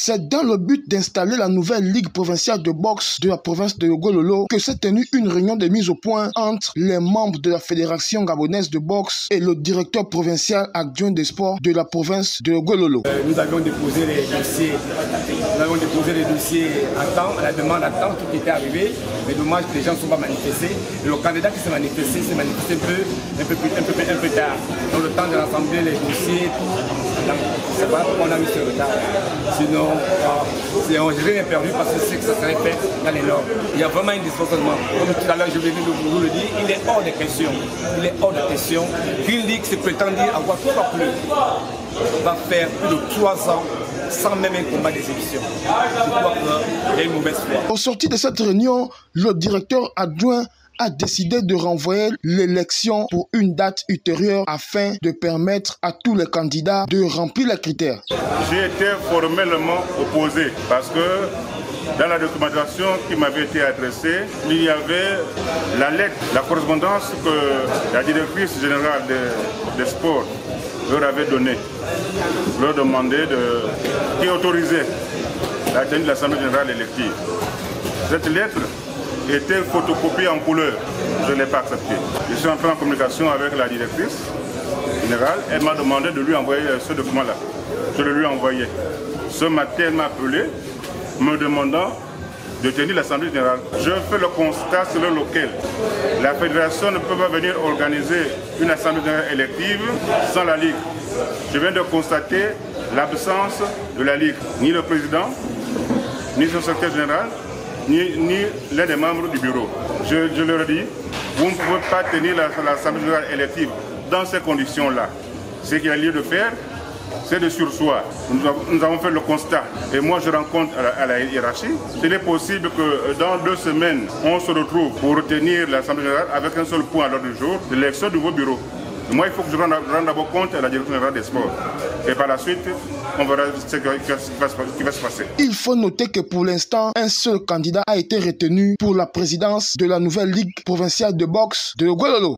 C'est dans le but d'installer la nouvelle ligue provinciale de boxe de la province de Gololo que s'est tenue une réunion de mise au point entre les membres de la Fédération gabonaise de boxe et le directeur provincial adjoint des sports de la province de Gololo. Nous avions déposé les dossiers à temps, à la demande à temps, tout était arrivé, mais dommage que les gens ne sont pas manifestés. Et le candidat qui s'est manifesté un peu tard. Dans le temps de rassembler les dossiers, c'est pas qu'on a mis ce retard. Sinon, j'ai rien perdu parce que c'est que ça serait fait dans les normes. Il y a vraiment un dysfonctionnement. Comme tout à l'heure, je vais vous le dire, il est hors de question. Il est hors de question qu'une ligue se prétend dire avoir 3 clubs va faire plus de 3 ans sans même un combat d'exhibition. Je crois qu'il y a une mauvaise foi. Au sortir de cette réunion, le directeur adjoint a décidé de renvoyer l'élection pour une date ultérieure afin de permettre à tous les candidats de remplir les critères. J'ai été formellement opposé parce que dans la documentation qui m'avait été adressée, il y avait la lettre, la correspondance que la directrice générale des sports leur avait donnée, leur demandait qui autorisait la tenue de l'Assemblée générale élective. Cette lettre était photocopiée en couleur. Je ne l'ai pas acceptée. Je suis entré en communication avec la directrice générale. Elle m'a demandé de lui envoyer ce document-là. Je le lui ai envoyé. Ce matin, elle m'a appelé, me demandant de tenir l'Assemblée générale. Je fais le constat selon lequel la fédération ne peut pas venir organiser une Assemblée générale élective sans la Ligue. Je viens de constater l'absence de la Ligue. Ni le président, ni son secrétaire général, ni l'un des membres du bureau. Je leur dis, vous ne pouvez pas tenir l'Assemblée générale élective dans ces conditions-là. Ce qu'il y a lieu de faire, c'est de sursoir. Nous avons fait le constat. Et moi, je rencontre à la hiérarchie. Il est possible que dans 2 semaines, on se retrouve pour tenir l'Assemblée générale avec un seul point à l'ordre du jour, l'élection de vos bureaux. Moi, il faut que je rende d'abord compte à la direction générale des sports. Et par la suite, on verra ce qui va se passer. Il faut noter que pour l'instant, un seul candidat a été retenu pour la présidence de la nouvelle ligue provinciale de boxe de Gololo.